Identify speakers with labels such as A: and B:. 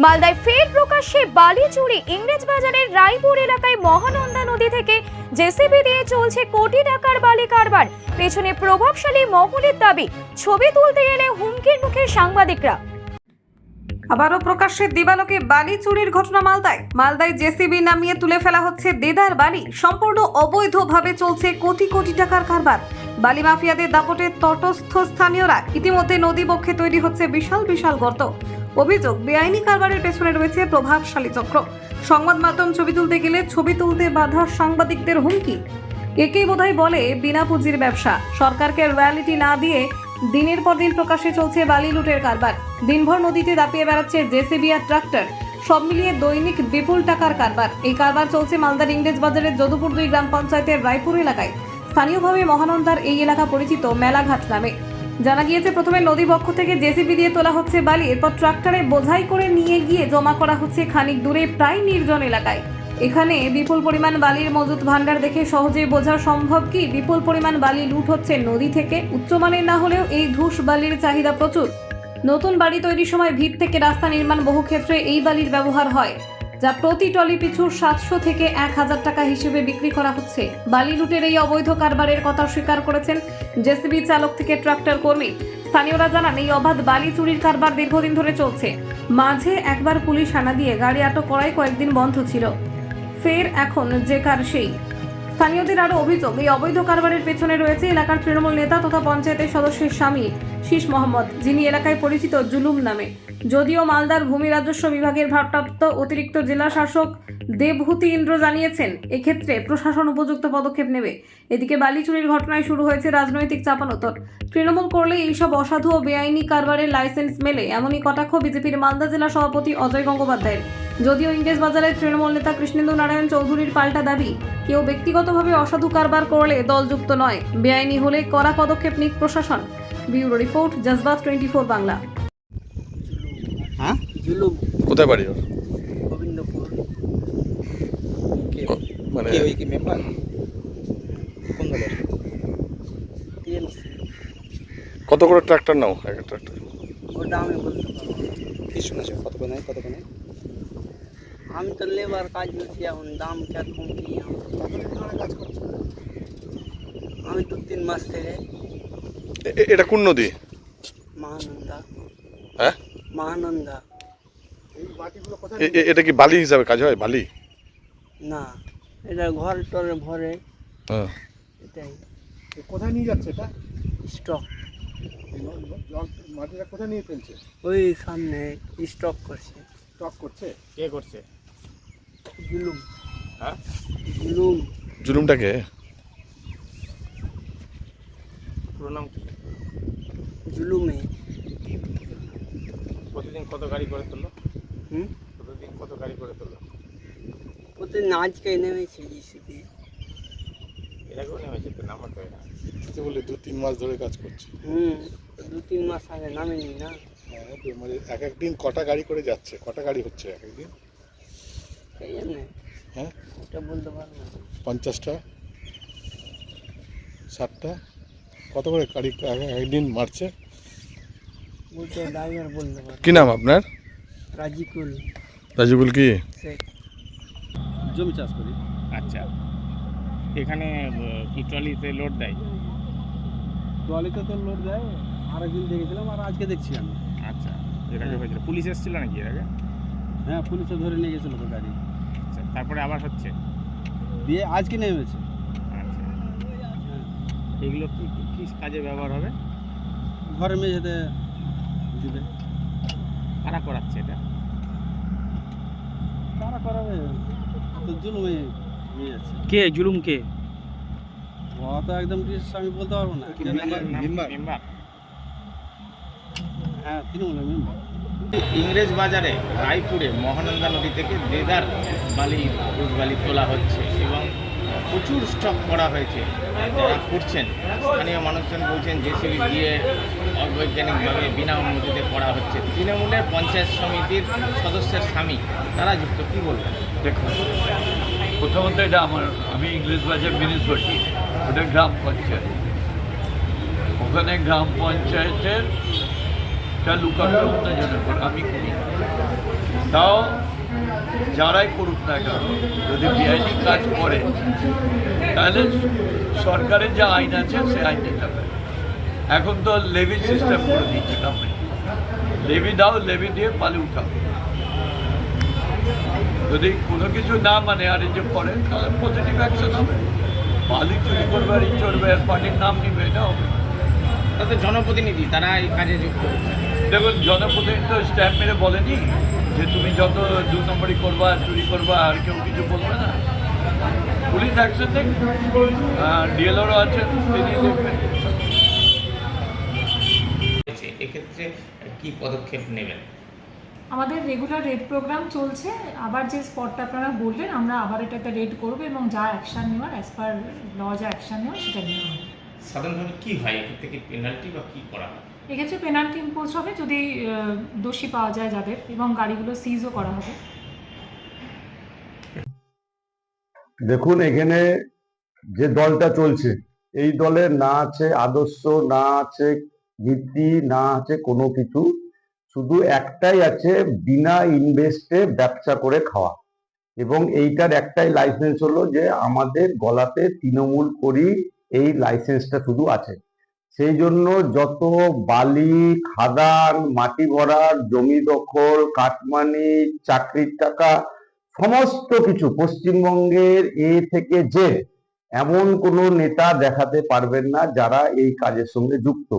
A: মালদায় ফের প্রকাশ্যে বালি চুরি। ইংরেজবাজারের রায়পুর এলাকায় মহানন্দা নদী থেকে জেসিবি দিয়ে চলছে কোটি টাকার বালি কারবার। পেছনে প্রভাবশালী মহলের দাবি, ছবি তুলতে এলে হুমকির মুখে সাংবাদিকরা।
B: আবারও প্রকাশ্যে দিবালোকে বালি চুরির ঘটনা মালদায় জেসিবি নামিয়ে তুলে ফেলা হচ্ছে দেদার বালি। সম্পূর্ণ অবৈধভাবে চলছে কোটি কোটি টাকার কারবার। বালি মাফিয়াদের দাপটে তটস্থ স্থানীয়রা। ইতিমধ্যে নদী বক্ষে তৈরি হচ্ছে বিশাল বিশাল গর্ত। অভিযোগ, বেআইনি কারবারের পেছনে রয়েছে প্রভাবশালী চক্র। সংবাদ মাধ্যম ছবি তুলতে গেলে ছবি তুলতে বাধা সাংবাদিকদের হুমকি। একেই বোধহয় বলে বিনা পুঁজির ব্যবসা। সরকারকে রয়্যালিটি না দিয়ে দিনের পর দিন প্রকাশ্যে চলছে বালি লুটের কারবার। দিনভর নদীতে দাপিয়ে বেড়াচ্ছে জেসিবি আর ট্রাক্টর। সব মিলিয়ে দৈনিক বিপুল টাকার কারবার। এই কারবার চলছে মালদার ইংরেজবাজারের যদুপুর 2 গ্রাম পঞ্চায়েতের রায়পুর এলাকায়। স্থানীয়ভাবে মহানন্দার এই এলাকা পরিচিত মেলাঘাট নামে। জানা গিয়েছে, প্রথমে নদী বক্ষ থেকে জেসিবি দিয়ে তোলা হচ্ছে বালি, এরপর ট্রাক্টরে বোঝাই করে নিয়ে গিয়ে জমা করা হচ্ছে খানিক দূরে প্রায় নির্জন এলাকায়। এখানে বিপুল পরিমাণ বালির মজুত ভান্ডার দেখে সহজেই বোঝা সম্ভব কি বিপুল পরিমাণ বালি লুট হচ্ছে নদী থেকে। উচ্চমানের না হলেও এই ধূস বালির চাহিদা প্রচুর। নতুন বাড়ি তৈরির সময় ভিত থেকে রাস্তা নির্মাণ বহু ক্ষেত্রে এই বালির ব্যবহার হয়, যা প্রতি টলি পিছু 700 থেকে 1000 টাকা হিসেবে বিক্রি করা হচ্ছে। বালি লুটের এই অবৈধ কারবারের কথা স্বীকার করেছেন জেসিবি চালক থেকে ট্রাক্টর কর্মী। স্থানীয়রা জানান, এই অবাধ বালি চুরির কারবার দীর্ঘদিন ধরে চলছে। মাঝে একবার পুলিশ হানা দিয়ে গাড়ি আটক করায় কয়েকদিন বন্ধ ছিল, ফের এখন যে কার সেই। স্থানীয়দের আরও অভিযোগ, এই অবৈধ কারবারের পেছনে রয়েছে এলাকার তৃণমূল নেতা তথা পঞ্চায়েতের সদস্যের স্বামী শীষ মোহাম্মদ, যিনি এলাকায় পরিচিত জুলুম নামে। যদিও মালদার ভূমি রাজস্ব বিভাগের ভারপ্রাপ্ত অতিরিক্ত জেলা শাসক দেবভূতি ইন্দ্র জানিয়েছেন, এক্ষেত্রে প্রশাসন উপযুক্ত পদক্ষেপ নেবে। এদিকে বালি চুরির ঘটনায় শুরু হয়েছে রাজনৈতিক চাপানোতর। তৃণমূল করলে এইসব অসাধু ও বেআইনি কারবারের লাইসেন্স মেলে, এমনই কটাক্ষ বিজেপির মালদা জেলা সভাপতি অজয় গঙ্গোপাধ্যায়ের। যদিও ইংরেজবাজারের তৃণমূল নেতা কৃষ্ণেন্দু নারায়ণ চৌধুরীর পাল্টা দাবি, কেউ ব্যক্তিগতভাবে অসাধু কারবার করলে দলযুক্ত নয়, বেআইনি হলে কড়া পদক্ষেপ নিক প্রশাসন। Bureau report, জজবাত 24 Bangla.
C: হ্যাঁ,
D: জুলুম
C: কোথায় বাড়ি ওর?
D: গোবিন্দপুর।
C: মানে
D: কে ওই কি মেম্বার কোন দলের? টিএমসি।
C: কত করে ট্রাক্টর নাও? একটা ট্রাক্টর
D: ওটা আমি বলতে পারবো না।
C: কি শুনেছো? কত করে নেয়, কত করে নেয়?
D: আমি তো লেবার কাজ করছি, এখন দাম কিরকম কি কাজ করছি আমি 2-3 মাস থেকে।
C: এটা কোন নদী?
D: মহানন্দা।
C: হ্যাঁ,
D: মহানন্দা।
C: এটা কি বালি হিসাবে কাজ হয়? বালি
D: না, এটা ঘর টরে ভরে।
C: হ্যাঁ।
D: এটাই
E: কোথায় নিয়ে যাচ্ছে এটা?
D: স্টক।
E: জল মাটিটা কোথায় নিয়ে ফেলছে?
D: ওই সামনে স্টক করছে।
E: স্টক করছে?
F: কে করছে?
D: জুলুম।
F: হ্যাঁ,
D: জুলুম।
C: জুলুমটাকে
F: পুরো নাম কি?
D: জুলুমে।
F: প্রতিদিন কত গাড়ি করে তুললো?
D: হুম,
F: প্রতিদিন কত গাড়ি করে তুললো?
D: প্রতিদিন আজকে নেমেছে জিসিপি।
F: এর আগেও নেমেছে তো, নাম্বার তো এটা।
E: বলে 2-3 মাস ধরে কাজ করছে।
D: 2-3 মাস আগে নামেনি না।
E: হ্যাঁ, মানে এক একদিন কটা গাড়ি করে যাচ্ছে? কটা গাড়ি হচ্ছে এক একদিন?
D: এই জন্য
E: হ্যাঁ,
D: এটা বলতে পারবো না।
E: 50টা 60টা কত করে গাড়ি একদিন মারছে?
D: বলতে ড্রাইভার বলতে পারবো।
C: কি নাম আপনার?
D: রাজিকুল
C: রাজুগুল কি?
D: শেখ।
E: জমি চাষ করি।
F: আচ্ছা, এখানে কি ট্রলিতে লোড দেয়?
E: ট্রলিতে তো লোড দেয়, আরেকদিন দেখেছিলাম আর আজকে দেখছি আমি।
F: আচ্ছা, এর আগে হয়েছিল? পুলিশ এসেছিল নাকি এর আগে?
E: হ্যাঁ, পুলিশে ধরে নিয়ে গেছিলো তো গাড়ি,
F: আচ্ছা, তারপরে আবার হচ্ছে?
E: দিয়ে আজকে নেমেছে।
F: আচ্ছা, এগুলো কি কি কাজে ব্যবহার হবে?
E: ঘরে মেঝেতে দিবে।
F: কারা করাচ্ছে এটা?
E: তারা করাবে তো জুলুমে নিয়ে যাচ্ছে।
F: কে জুলুম? কে?
E: ও তো একদম আমি বলতে পারবো না।
F: মেম্বার?
E: হ্যাঁ, তৃণমূলের মেম্বার।
F: ইংরেজ বাজারে রায়পুরে মহানন্দা নদী থেকে দেদার বালি তোলা হচ্ছে এবং প্রচুর স্টক করা হয়েছে। যারা করছেন স্থানীয় মানুষজন বলছেন জেসিবি দিয়ে অবৈজ্ঞানিকভাবে বিনা অনুমতিতে করা হচ্ছে। তৃণমূলের পঞ্চায়েত সমিতির সদস্যের স্বামী তারা যুক্ত। কী বলবেন?
G: দেখুন, প্রথমত এটা আমি ইংরেজবাজার মিউনিসিপালিটি, ওটা গ্রাম পঞ্চায়েত। ওখানে গ্রাম পঞ্চায়েতের তালুকাটা উত্তেজনা করে আমি করি। তাও যারাই করুক না কেন যদি বেআইনি কাজ করে তাহলে সরকারের যে আইন আছে সে আইন দিতে হবে। এখন তো লেভি সিস্টেম করে দিচ্ছে কোম্পানি, লেভি দাও, লেভি দিয়ে বালি উঠাও। যদি কোনো কিছু না মানে আর এই যে করে তাহলে পজিটিভ অ্যাকশন হবে। বালি চুরি করবে আর চড়বে আর পার্টির নাম নিবে, এটা হবে।
F: তাদের জনপ্রতিনিধি তারা এই কাজে যুক্ত হচ্ছে।
G: দেখুন জনপ্রতিনিধি তো স্ট্যাম্প মেরে বলেনি যে তুমি যত 2 নম্বরই করবা, চুরি করবা, আর কেউ কিছু বলবে না। পুলিশ অ্যাকশন দেখবে, ডিএলআরও আছে, তিনি দেখবেন।
F: এক্ষেত্রে কি পদক্ষেপ নেবেন?
H: আমাদের রেগুলার রেড প্রোগ্রাম চলছে। আবার যে স্পটটা আপনারা বললেন, আমরা আবার এটাতে রেড করবো এবং যা অ্যাকশান নেওয়ার অ্যাজ পার ল যা অ্যাকশান নেওয়ার সেটা নেওয়া হবে।
F: সাধারণভাবে কি হয় এক্ষেত্রে, কি পেনাল্টি বা কি করা হয়?
H: এক্ষেত্রে পেনাল্টি ইম্পোজ হবে যদি দোষী পাওয়া যায় যাদের, এবং গাড়িগুলো সিজও করা হবে।
I: দেখুন এখানে যে দলটা চলছে, এই দলের না আছে আদর্শ, না আছে নীতি, না আছে কোনো কিছু, শুধু একটাই আছে, বিনা ইনভেস্টে ব্যবসা করে খাওয়া। এবং এইটার একটাই লাইসেন্স হলো যে আমাদের গলাতে তৃণমূল করি, এই লাইসেন্সটা শুধু আছে। সেই জন্য যত বালি, খাদান, মাটি ভরার, জমি দখল, কাটমানি, চাকরির টাকা, সমস্ত কিছু পশ্চিমবঙ্গের এ থেকে যে এমন কোনো নেতা দেখাতে পারবেন না যারা এই কাজের সঙ্গে যুক্ত।